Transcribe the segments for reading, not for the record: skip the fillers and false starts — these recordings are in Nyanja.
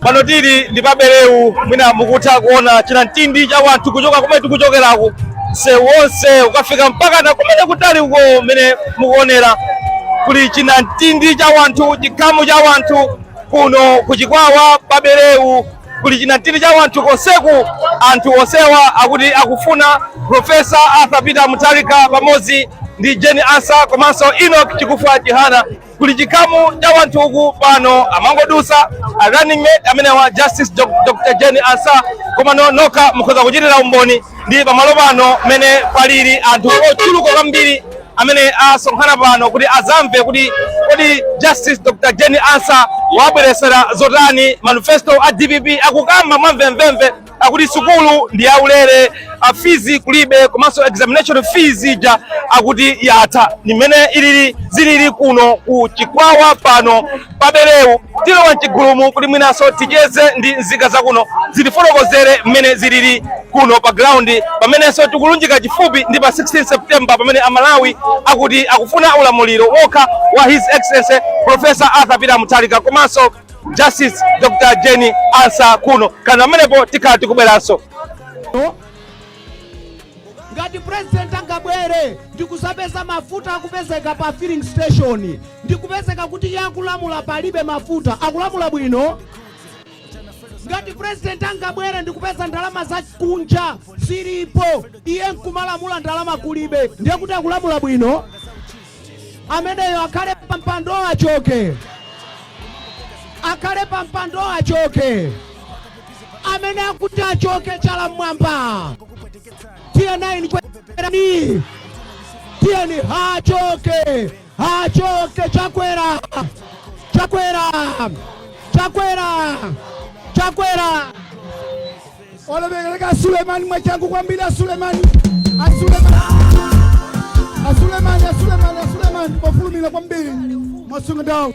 Pano tili ndi pabereu mwina mukutha kuona china ntindi cha wanthu kuchoka kumene tikuchokerako msewu wonse ukafika mpaka na kumene kutali uko mene mukuonera kuli china ntindi cha wanthu, chikhamu cha wanthu kuno kuchikwawa pabereu kuli china ntindi cha wanthu konseku. Anthu onsewa akuti akufuna Profesa Arthur Peter Mutharika pamodzi ndi Jane Ansah komanso Enoch Chikufa Chihana. Kuli chikhamu cha wanthu uku pano amangodusa a running mate amene wa Justice Dr. Jane Ansah koma nokha mukhoza kuchitira umboni ndi pamalo pano mene palili anthu ochuluka kwambiri amene asonkhana pano kuti azamve kuti kodi Justice Dr. Jane Ansah wabweresera zotani manifesto a DPP akukamba mwamvemvemve akuti sukulu ndi yaulere fees kulibe komanso examination fees ija akuti yatha. Nimene zilili kuno ku Chikwawa pano pabereu tilowa mchigulumu kuti mwinaso ticheze ndi nzika zakuno zilifotokozere mmene zilili kuno pa ground pamenenso tikulunjika chifupi ndi pa 16 September pamene Amalawi akuti akufuna ulamuliro wokha wa His Excellency Professor Arthur Peter Mutharika komanso Justice Dr. Jane Ansah kuno kana amenepo tikhala tikubweranso. Ngati president angabwere ndikusapeza mafuta akupezeka pa filling station ndikupezeka kuti yakulamula palibe mafuta akulamula bwino. Ngati president angabwere ndikupeza ndalama za kunja zilipo iye nkumalamula ndalama kulibe ndiye kuti akulamula bwino. Ameneyo akhale pa mpando achoke, akhale pa mpando achoke, amene akuti achoke chala mwamba TN9 kwerani TN achoke achoke Chakwera Chakwera Chakwera Chakwera olebeleka Suleiman mwachangu kwambira Suleiman Suleiman bafulumila kwambiri masunga dawo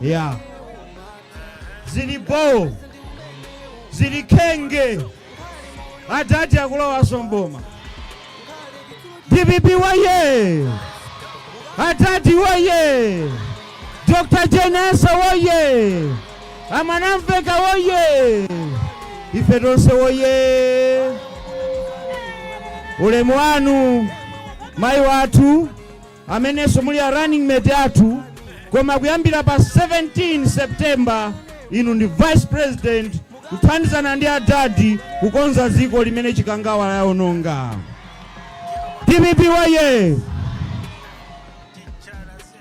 yeah zilipo zilikenge atati akulowa somboma DPP waye atati waye Dr. Jane Ansah waye amanamveka waye ife tonse waye ulemu wanu mai watu amenenso muli a running mate athu koma kuyambira pa 17 September inu ndi vice president kuthandizana ndi adadi kukonza dziko limene chikangawa yaononga. DPP waye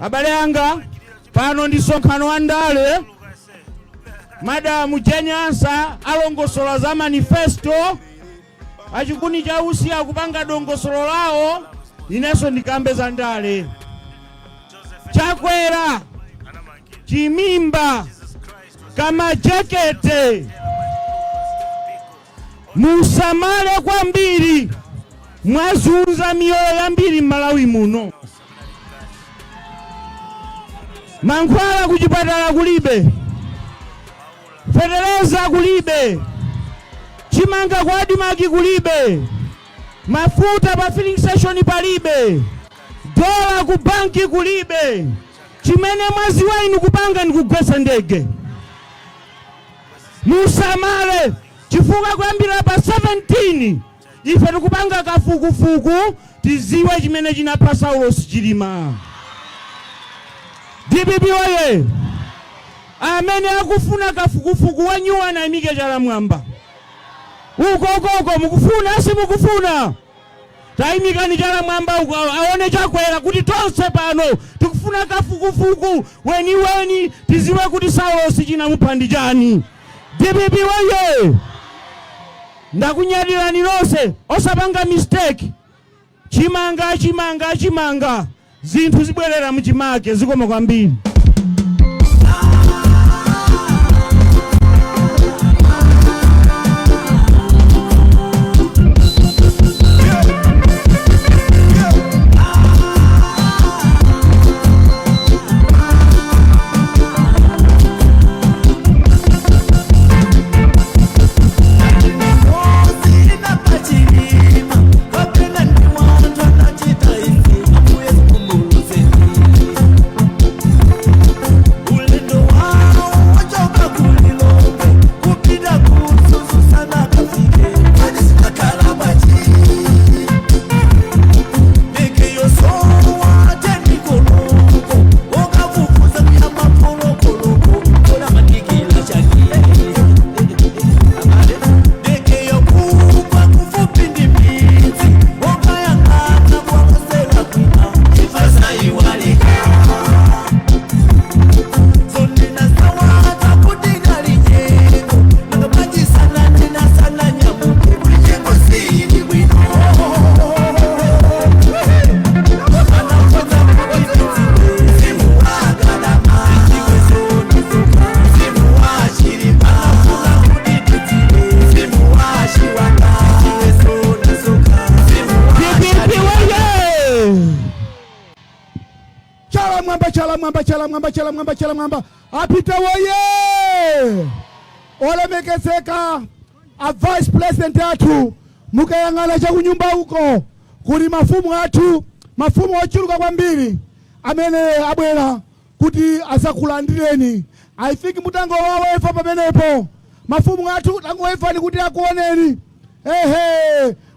abale anga pano ndi sonkhano wa ndale Madam Jane Ansah alongosola za manifesto achikuni cha usiya kupanga dongosolo lawo inenso ndikambe za ndale Chakwera chimimba kama jakete musamale kwambiri mwazunza miyoyo yambiri Malawi muno. Mankhwala kuchipatala kulibe, feteleza kulibe, chimanga kwa adimaki kulibe, mafuta pa filling station palibe, dola ku banki kulibe, chimene mwazi wainu kupanga nikugwesa ndege. Musamale chifuka kuyambira pa 17 ife tikupanga kafukufuku tiziwe chimene chinapha Saulo Chilima. DPP waye amene akufuna kafukufuku wanyuwa na imike chala mwamba uko mukufuna simukufuna taimikani chala mwamba uko aone Chakwera kuti tonse pano tikufuna kafukufuku weni tiziwe kuti Saulo chinamupha ndi chani. DPP waye ndakunyadirani lonse osapanga mistake chimanga zinthu zibwerera muchimake zikoma kwambiri. Chalamwamba apita woye olemekezeka a vice president athu mukayang'ana chakunyumba huko kuli mafumu athu mafumu ochuluka kwambiri amene abwera kuti asakulandireni. I think mutango wawefa pamenepo mafumu athu tangowefa ni kuti akuoneni.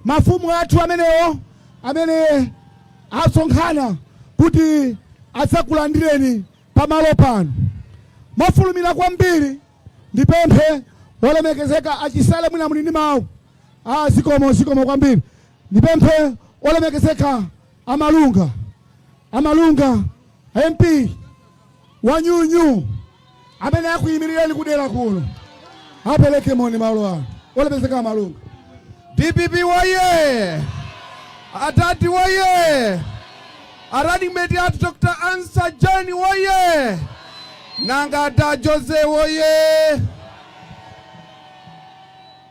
Mafumu athu amenewo amene asonkhana kuti asakulandireni pamalo pano mofulumira kwambiri. Ndipemphe olemekezeka achisale mwina mulini mawu zikomo kwambiri. Ndipemphe olemekezeka amalunga MP wanyunyu amene akuyimirira kudera kuno apeleke moni malo ano olemekezeka amalunga. DPP woye, atati woye, aradi mediat Dr. Ansa John woye, nangata Jose woye.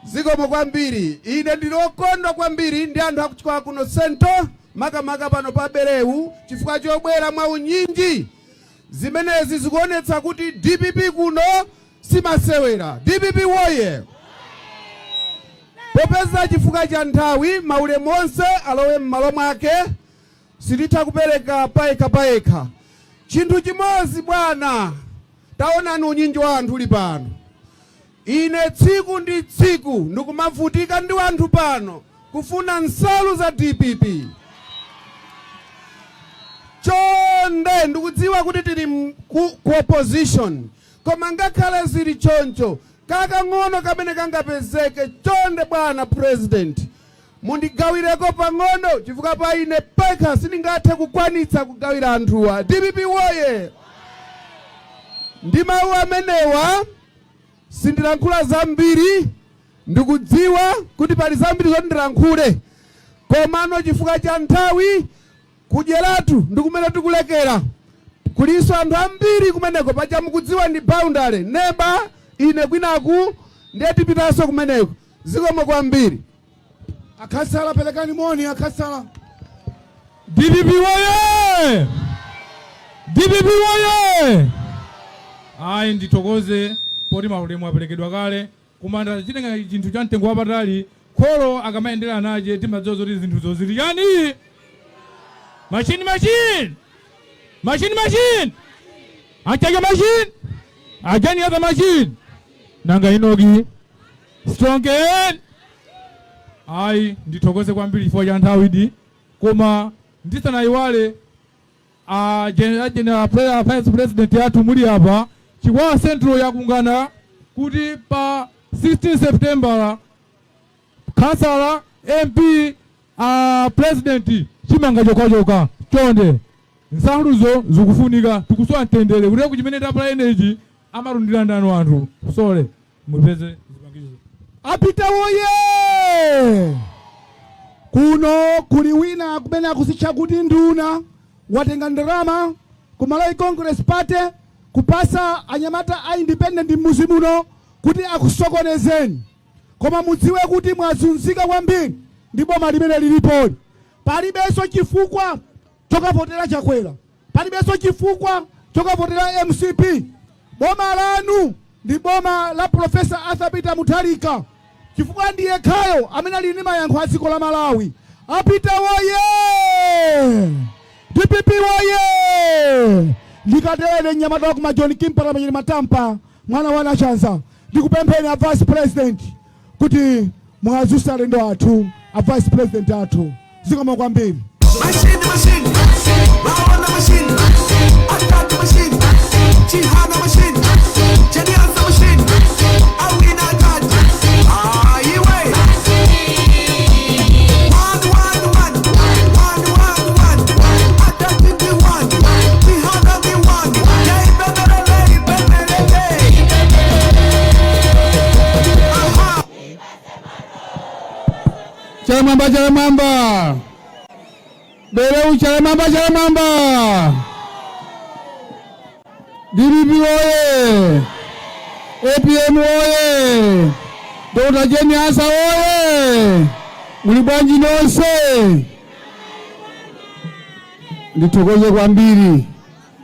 Zikomo kwambiri, ine ndilokondwa kwambiri ndi anthu akuchikola kuno sento makamaka pano pa Berewu chifukwa chobwera mwaunyinji zimenezi zikuonetsa kuti DPP kuno simasewera. DPP woye. Popeza chifukwa cha nthawi maulemu onse alowe m'malo mwake silitha kupereka payekha. Chinthu chimodzi bwana, taonani unyinji wa anthu uli pano. Ine tsiku ndi tsiku ndikumavutika ndi anthu pano kufuna nsalu za DPP. Chonde ndikudziwa kuti tili ku opposition, koma ngakhale zili choncho kakang'ono kamene kangapezeke chonde bwana president mundigawireko pang'ono chifukwa pa ine pekha sindingathe kukwanitsa kugawira anthuwa. DPP woye. Ndi mawu amenewa sindilankhula zambiri, ndikudziwa kuti pali zambiri zoti ndilankhule, komano chifukwa cha nthawi kudyeratu ndikumene tikulekera. Kuliso anthu ambiri kumeneko paja mukudziwa ndi boundary neba ine kwinaku ndiye tipitaso kumeneko. Zikomo kwambiri. Akasala pelekani moni akasala. DPP woye! DPP woye! Ayi nditokoze poti maulemu apelekedwa kale kumanda chitenga chinthu cha mtengo wapatali kholo akamayendera naje timadziwa zoti zinthu zozili yani machine achaga machine agani other machine nanga inogi strong end. Ayi nditokoze kwambiri chifukwa cha nthawi koma ndisanayiwale general vice president yathu muli apa Chiwawa Central yakungana kuti pa 16 September Councilor MP president chimanga chokachoka chonde nsaluzo zikufunika tikusowa mtendere kuti kuchimene tapala energy amarundira ndano anthu kusole mupeze zipangizo. Apita woye kuno kuli wina kumene akusicha kuti nduna watenga ndalama ku Malawi Congress Party kupasa anyamata a independent m'muzi muno kuti akusokonezeni, koma mudziwe kuti mwazunzika kwambiri ndi boma limene lilipo. Palibenso chifukwa chokavotera Chakwera, palibenso chifukwa chokavotera MCP. Boma lanu ndi boma la Professor Arthur Peter Mutharika chifukwa ndiye khayo amene ali ndi mayankho a dziko la Malawi. Apita woye! DPP woye! Ndikatere nyamata ku John Kimpala manyeni Matampa mwana wa Nachanza ndikupempheni a vice president kuti mwazusa alendo athu a vice president athu. Zikomo kwambiri. Machine Bawana machine Attack machine Chihana machine Chanianza machine Awina touch Iwe One Attack the one Chihana the one Yay bebele Aha Chalamamba Berewu Chalamamba DPP woye, APM woye, Dr. Jenny Ansa woye, mulibwanji nonse. Nditokoze kwambiri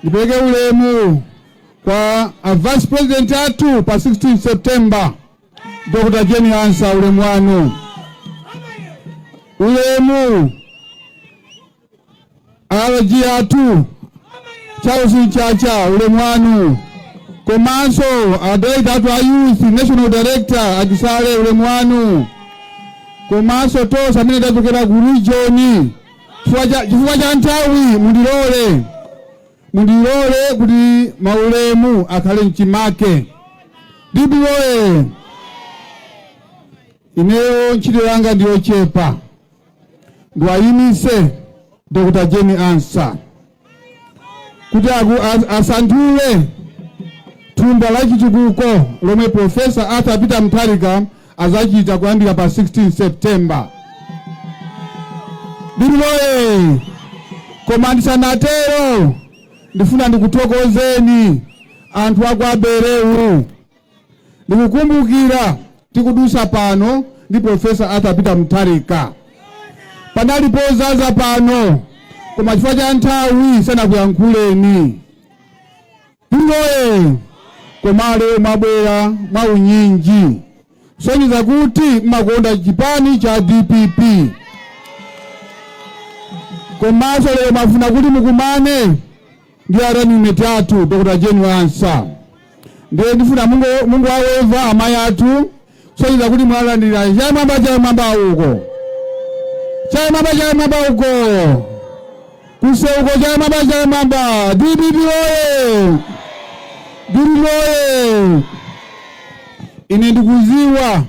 Nipeleke ulemu kwa Vice President atu pa 16 September. Dr. Jenny Ansah ulemu wanu. Ulemu RG atu Charles Chacha ulemu wanu. Komanso Director atu Youth National Director Ajisale ulemu wanu. Komanso to samine tatokera ku region. Chifukwa cha nthawi mundilole kuti maulemu akhale mchimake. Dibiwe ineyo ntchito yanga ndiyochepa. Ndiwayimise Dr. Jenny Ansah kuti asanthule thumba la chitukuko lomwe Professor Arthur Peter Mutharika azachita kuyambira pa 16 September. Dibiwe koma ndisanatero ndifuna ndikuthokozeni anthu akwa Berewu. Ndikukumbukira tikudusa pano ndi Professor Arthur Peter Mutharika. Panalipo zaza pano koma chifukwa cha nthawi sanakuyankhuleni. Ndiye koma lero mwabwera mwaunyinji. Sonyeza kuti mmakonda chipani cha DPP. Komanso lero mafuna kuti mukumane ndi running atu Dr. Jenny Ansah. Ndiye ndifuna Mungu aweva amayi atu sonyeza kuti mwalandira chamwamba uko. Chamwamba uko. Kuseuko chamwamba. DPP oye. DPP oye. Ine ndikuziwa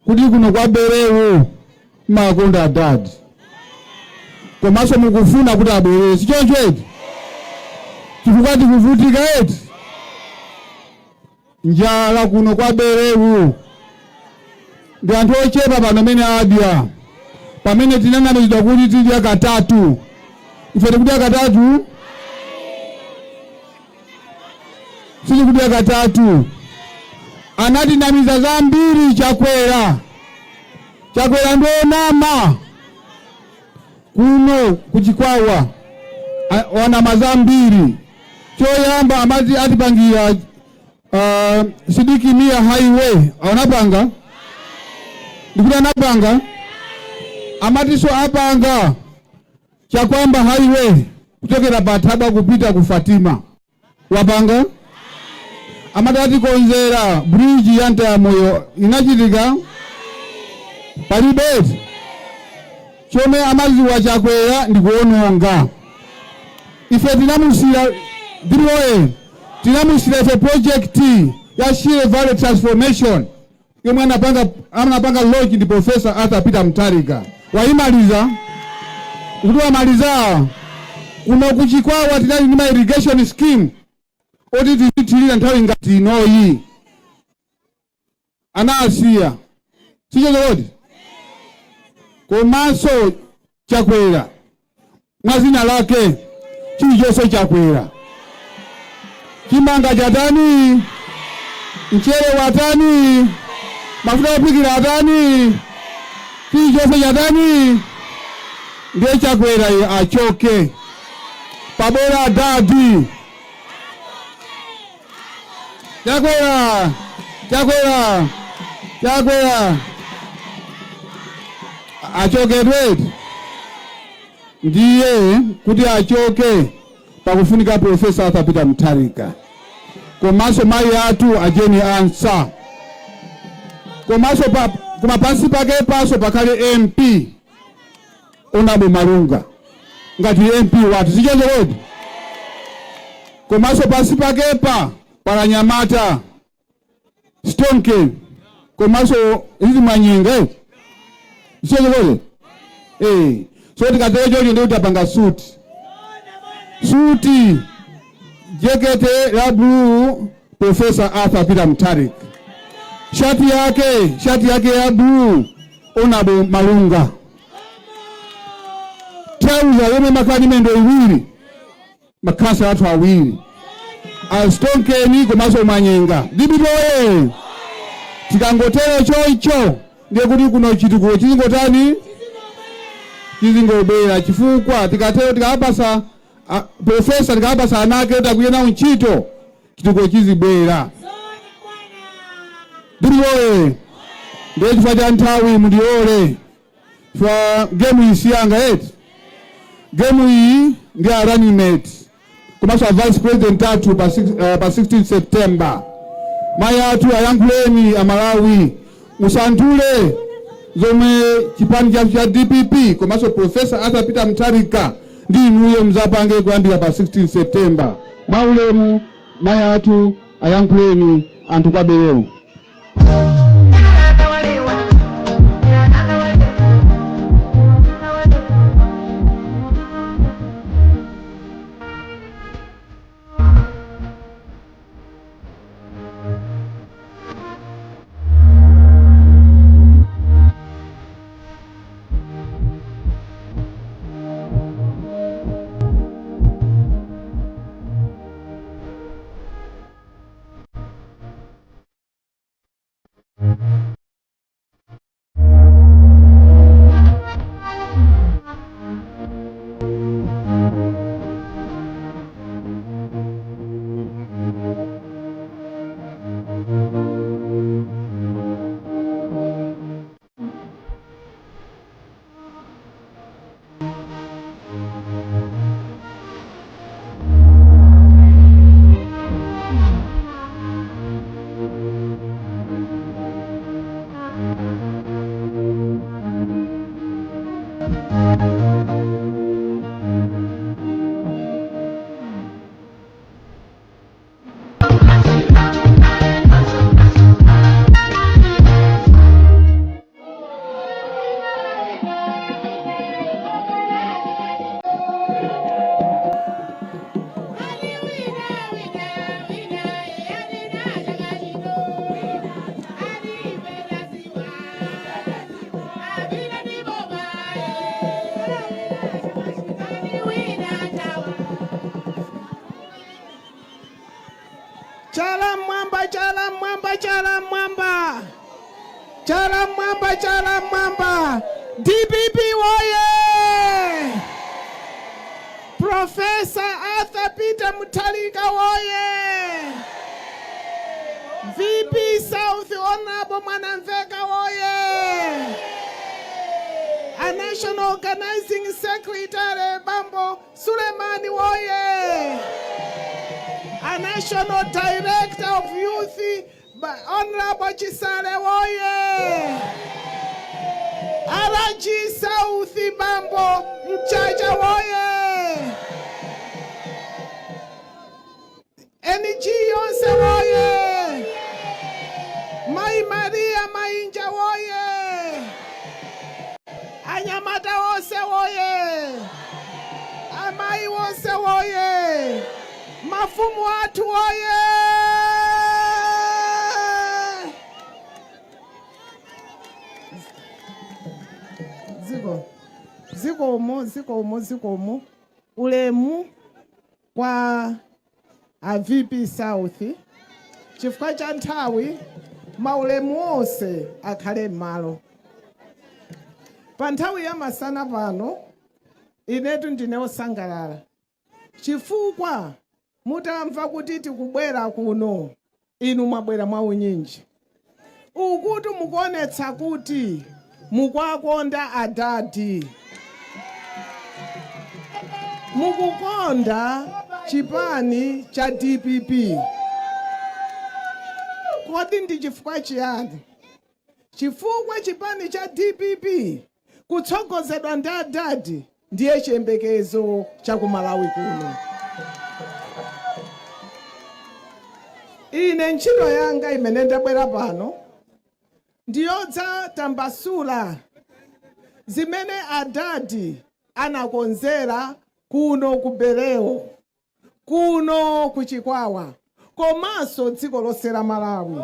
kuti kuno kwa Berewu makonda dad. Komanso mukufuna kuti abwere. Sichoncho eti? Chifukwa tikuvutika eti? Njala kuno kwa Berewu. Ndi anthu ochepa pano mene adya. Pamene tinanamizidwa kuti tidya katatu. Ife tikudya katatu? Sisi kudya katatu. Anatinamiza zambiri Chakwera. Chakwera ndo nama. Kuno kuchikwawa. Wana mazambiri. Choyamba amati atipangira Sidiki Mia Highway. Awanapanga? Ndikuti anapanga? Amati so apanga Chakwamba Highway kutokera Pataba kupita ku Fatima. Wapanga? Amati atikonzera bridge ya Ntayamoyo inachitika palibeti. Chome amaziwa Chakwera ndikuononga. Ife tinamusira ndiroe tinamusira ife project ya Shire Valley Transformation yomwe anapanga launch ndi Professor Arthur Peter Mutharika. Waimaliza kuti wamaliza kuno kuchikwawa tinali ndi irrigation scheme oti tizitilira nthawi ngati inoyi anasiya sicho zoti. Komanso Chakwera mwazina lake chilichonse Chakwera. Chimanga chatani, mchere watani, mafuta opikira atani, chilichonse chatani, ndiye Chakwera achoke. Pabora dadi. Chakwera achoke redi. Ndiye kuti achoke pakufunika Professor Arthur Peter Mutharika. Komanso mayi atu a Jenny Ansah. Komanso kuma pansi pake paso pakale MP Honorable Malunga ngati MP watu sichozo rodi. Komanso pansi pake para Nyamata Stonke. Komanso hizi Manyinga sichozo rodi. So tikatejo ndio utapanga suti jacket ya blue Professor Arthur Peter Mutharika. Shati yake ya blue Honorable Malunga. Trouser yeme makani mendo iwili. Makasa watu wawili. Stonke ni Komanso Manyinga. Dibidoye. Tikangotero choicho ndiye kuti kuno chitukuko chingotani chizingobera chifukwa tikatero tikapasa profesa tikaba sanake takuyena unchito chituko chizibwera ndiyoye ndiye chifukwa cha nthawi mundiole chifukwa gemu isiyanga eti gemu iyi ndi a running mate komanso a vice president athu pa 16 September mayi athu ayankhuleni amalawi musanthule zomwe chipani chathu cha DPP komanso profesa Arthur Peter Mutharika ndi inuyo mzapange kuyambira pa 16 September mwaulemu mayi athu ayankhuleni anthu kwaberewo. Chala mwamba, chala mwamba, chala mwamba. Chala mwamba, chala mwamba. DPP woye! Professor Arthur Peter Mutharika woye! VP South Honorable Mwanamveka woye! A National Organizing Secretary Bambo Sulemani woye! A National Director of Youth Honorable Chisale woye! RG South Bambo Mchacha woye! NG yonse woye! Mai Maria Mainja woye! Anyamata wose woye! Amai wose woye! Mafumu watu woye! Zikomo ulemu kwa a VP South chifukwa cha nthawi maulemu wonse akhale m'malo. Pa nthawi ya masana pano inetu ndine osangalala chifukwa mutamva kuti tikubwera kuno inu mwabwera mwaunyinji ukuti mukuonetsa kuti mukwakonda adadi, mukukonda chipani cha DPP. Kodi ndi chifukwa chiyani? Chifukwa chipani cha DPP kutsogozedwa ndi adadi ndiye chiyembekezo cha kumalawi kuno. Ine ntchito yanga imene ndabwera pano ndiyodza tambasula zimene adadi anakonzera kuno ku Berewo, kuno ku Chikwawa, komanso dziko lonse la Malawi.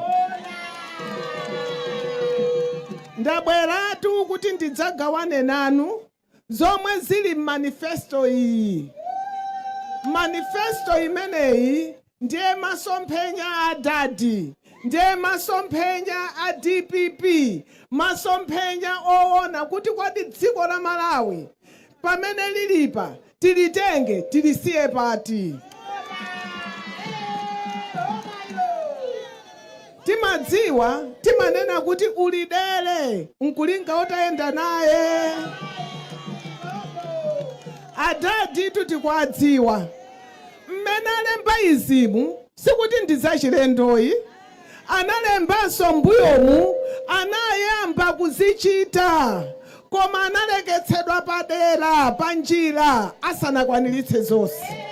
Ndabweratu kuti ndidzagawane nanu zomwe zili manifesto iyi. Manifesto imeneyi ndiye masomphenya adadi, ndiye masomphenya a DPP, masomphenya oona kuti kwadi dziko la Malawi pamene lilipa tilitenge tilisiye pati. Timadziwa timanena kuti ulidere nkulinga otayenda naye. Adadi tikwadziwa mmene alemba izimu sikuti ndizachilendoyi, analembanso mbuyomu anayamba kuzichita koma analeketsedwa padera pa njira asanakwaniritse zonse.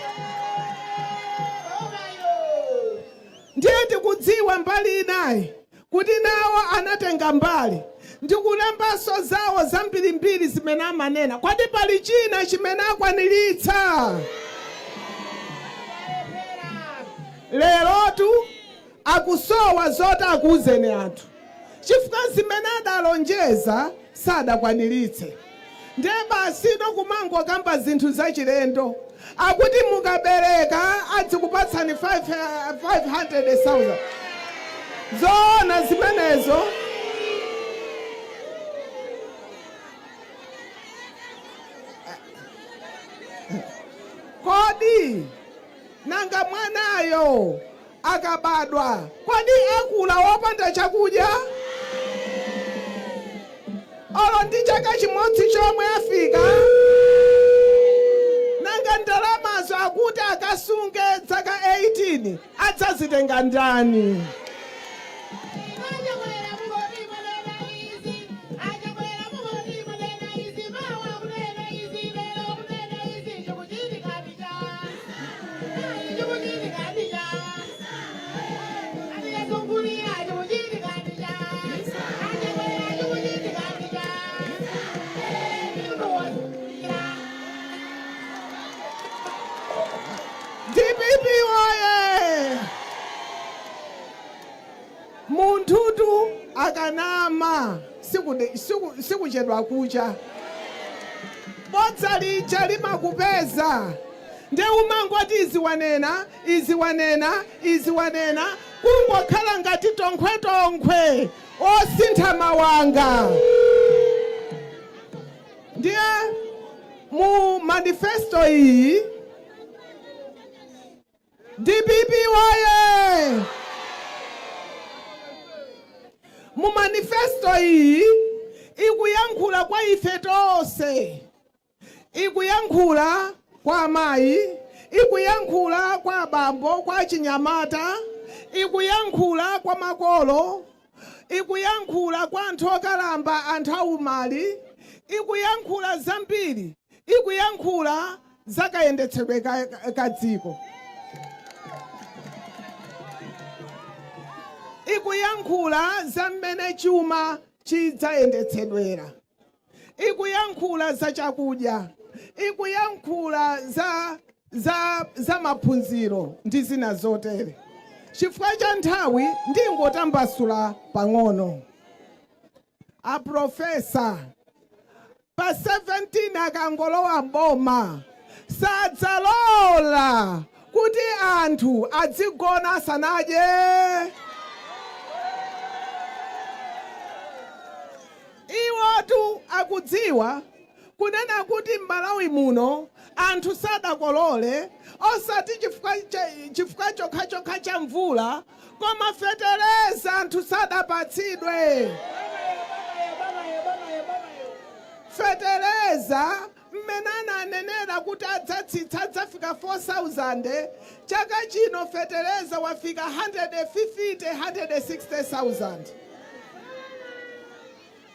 Ndiye tikudziwa mbali inayi kuti nawo anatenga mbali ndikulembanso zawo zambirimbiri zimene amanena. Kwati pali china chimene akwaniritsa? Lerotu akusowa zoti akuuzeni anthu chifukwa zimene adalonjeza sadakwaniritse. Ndiye basi kumango kamba zinthu zachilendo akuti mukabereka adzikupatsani 500,000. Zona zimenezo kodi nanga mwanayo akabadwa kodi akula wopanda chakudya? Olo ndi chaka chimodzi chomwe afika nanga ndalamazo akuti akasunge zaka 18 adzazitenga ndani? DPP oye! Munthutu akanama sikuchedwa kucha. Bodza lija limakupeza. Nde umangoti izi wanena kungokhala ngati tonkhwe osintha mawanga. Ndiye mu manifesto iyi DPP waye! Mu manifesto iyi ikuyankhula kwa ife tonse, ikuyankhula kwa amayi, ikuyankhula kwa abambo, kwa chinyamata, ikuyankhula kwa makolo, ikuyankhula kwa anthu okalamba, anthu aumali, ikuyankhula zambiri, ikuyankhula zakayendetsedwe ka dziko. Ikuyankhula za mmene chuma chidzayendetsedwera. Ikuyankhula za chakudya. Ikuyankhula za maphunziro ndi zina zotere. Chifukwa cha nthawi ndingotambasula pang'ono. A profesa pa 17 akangolowa mboma sadzalola kuti anthu adzigona asanadye. Iwotu akudziwa kunena kuti m'Malawi muno anthu sadakolole osati chifukwa chokha cha mvula koma fetereza anthu sadapatsidwe. Fetereza mmene ananenera kuti adzatsitsa adzafika 4,000 chaka chino fetereza wafika 150,000-160,000.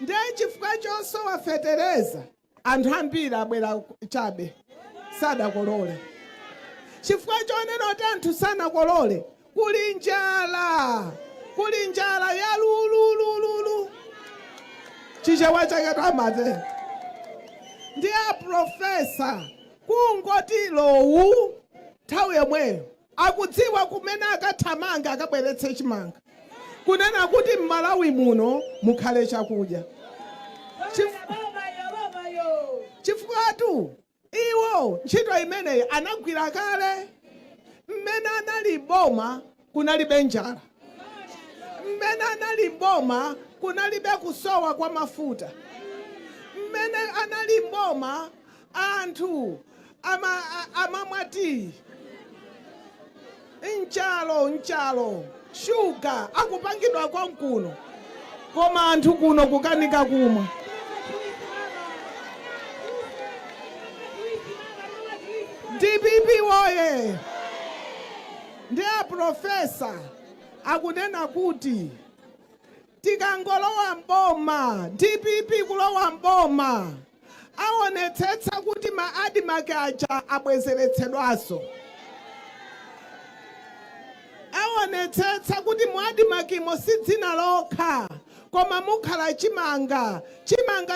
Ndiye chifukwa chosowa fetereza anthu ambiri abwera chabe sadakolole. Chifukwa chonena kuti anthu sanakolole kuli njala ya lululululu chichewa chake twamate. Ndiye profesa kungoti lowu nthawi yomweyo akudziwa kumene akathamanga akabweretse chimanga kunena kuti m'Malawi muno mukhale chakudya. Chifukwa iwo ntchito imeneyi anagwira kale. Mmene anali boma kunalibe njala. Mmene anali boma kunalibe kusowa kwa mafuta. Mmene anali boma anthu amamwati nchalo shuga akupangidwa konkuno koma anthu kuno kukanika kumwa. DPP woye ndi aprofesa akunena kuti tikangolowa mboma, DPP kulowa mboma aonetsetsa kuti maadimaki aja abwezeretsedwaso. Aonetsetsa kuti muadimakimo si dzina lokha koma mukhala chimanga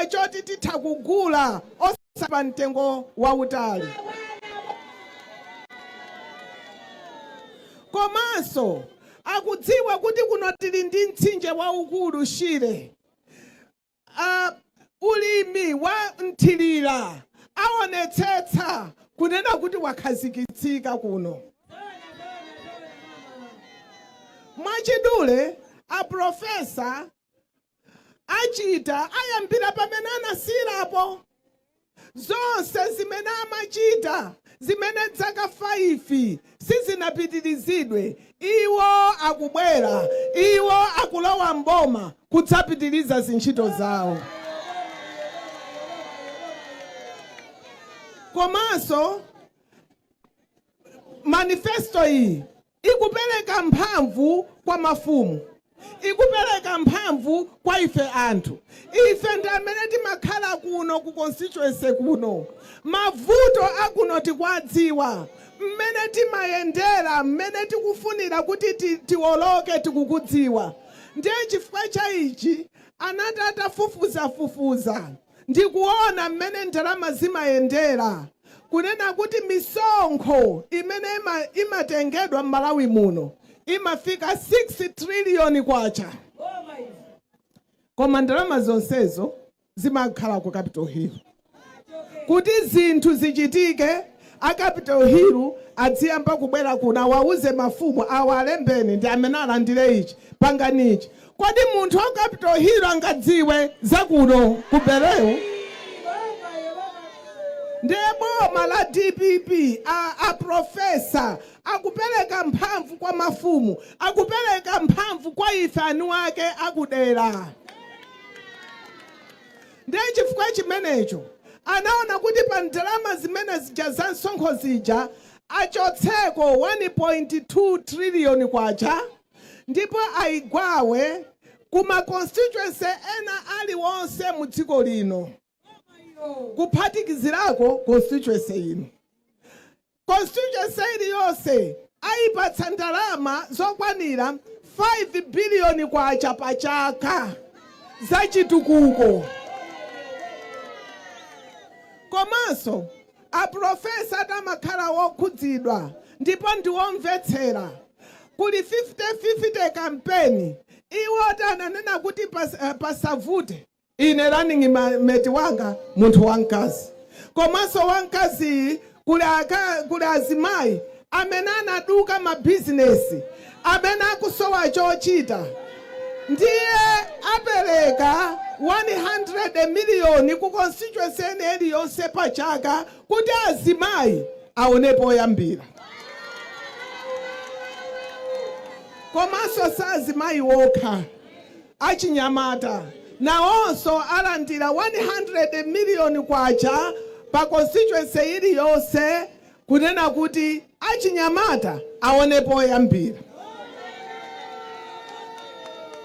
choti titha kugula osapa mtengo wautali. Komanso akudziwa kuti kuno tili ndi mtsinje waukulu Shire. Ulimi wa Nthilira aonetsetsa kunena kuti wakhazikitsika kuno. Mwachidule aprofesa achita ayambira pamene anasirapo. Zonse zimene amachita zimene zaka 5 sizinapitirizidwe, iwo akubwera, iwo akulowa mboma kudzapitiriza zintchito zawo. Komanso manifesto iyi ikupereka mphamvu kwa mafumu, ikupereka mphamvu kwa ife anthu. Ife ndi amene timakhala kuno ku constituency kuno. Mavuto akuno tikwadziwa, mmene timayendera, mmene tikufunira kuti tiwoloke tikukudziwa. Ndiye chifukwa cha ichi anati atafufuza ndikuona mmene ndalama zimayendera, kunena kuti misonkho imene imatengedwa m'Malawi muno imafika 6 trillion kwacha. Koma ndalama zonsezo zimakhala ku Capitol Hill. Kuti zinthu zichitike, a Capitol Hill adziyamba kubwera kuno wauze mafumu awalembeni ndi amene alandire ichi panganichi. Kodi munthu wa Capitol Hill angadziwe zakuno kubereyo? Ndiye boma la DPP aprofesa akupereka mphamvu kwa mafumu, akupereka mphamvu kwa ife anu ake akudera. Ndiye chifukwa chimenecho anaona kuti pa ndalama zimene zija za msonkho zija achotseko 1.2 trillion kwacha, ndipo aigwawe kuma constituency ena aliwonse mu dziko lino kuphatikizirako constituency ino. Constituency iliyonse ayipatsa ndalama zokwanira 5 billion kwacha pa chaka za chitukuko. Komanso aprofesa atamakhala wokhudzidwa ndipo ndiwomvetsera kuli 50-50 campaign. Iwo ananena kuti pasavute ine running mate wanga munthu wamkazi. Komanso wamkazi kuli azimayi amene anaduka mabizinesi, amene akusowa chochita. Ndiye apereka 100 million ku constituency iliyonse pa chaka kuti azimayi aonepo yambira. Komanso sazimayi wokha, achinyamata nawonso alandira 100 million kwacha pa constituency iliyonse kunena kuti achinyamata aonepo yambira.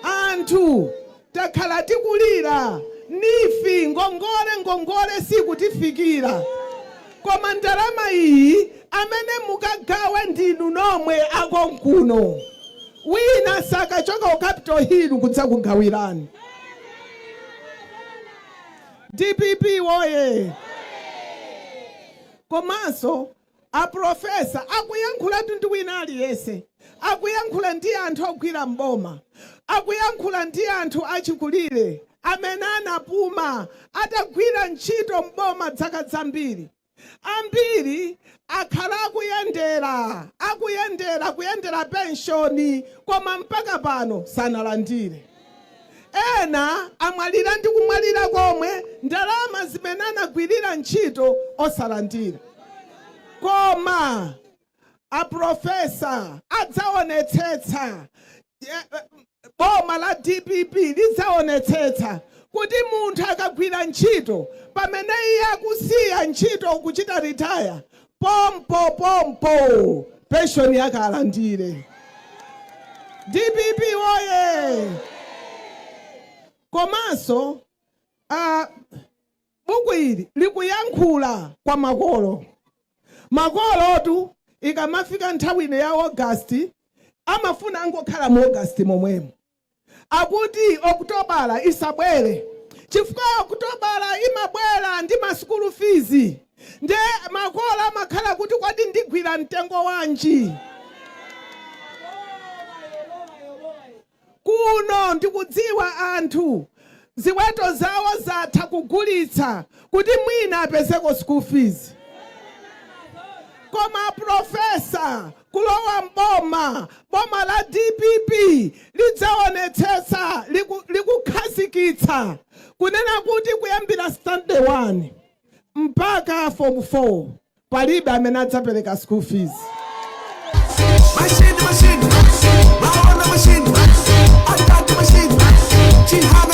Anthu takhala tikulira nifi ngongole sikutifikira. Koma ndalama iyi amene mukagawe ndinu nomwe akonkuno. Wina sakachoka ku Capitol Hill kudzakugawirani. DPP woye. Komanso aprofesa akuyankhula ndi wina aliyese, akuyankhula ndi anthu ogwira mboma, akuyankhula ndi anthu achikulire amene anapuma atagwira ntchito mboma dzaka zambiri. Ambiri akhala kuyendera pensioni koma mpaka pano sanalandire. ena amwalira ndi kumwalira komwe ndalama zimene anagwirira ntchito osalandira. Koma aprofesa adzaonetsetsa, boma la DPP lidzaonetsetsa kuti munthu akagwira ntchito pamene iye akusiya ntchito kuchita ritaya, pompo pension yake alandire. DPP oye! Komanso buku ili likuyankhula kwa makolo. Makolotu ikamafika nthawi ino ya Augasti amafuna angokhala mu Augasti momwemo. Akuti Okutobala isabwere, chifukwa Okutobala imabwera ndi ma school fees. Nde makolo amakhala kuti kwadi ndigwira mtengo wanji. Kuno ndikudziwa anthu ziweto zawo zatha kugulitsa kuti mwina apezeko school fees. Koma profesa kulowa boma la DPP lidzaonetsetsa likukhazikitsa kunena kuti kuyambira standard 1 mpaka form 4 palibe amene adzapereka school fees. Machine, machine, machine, machine,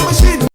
machine.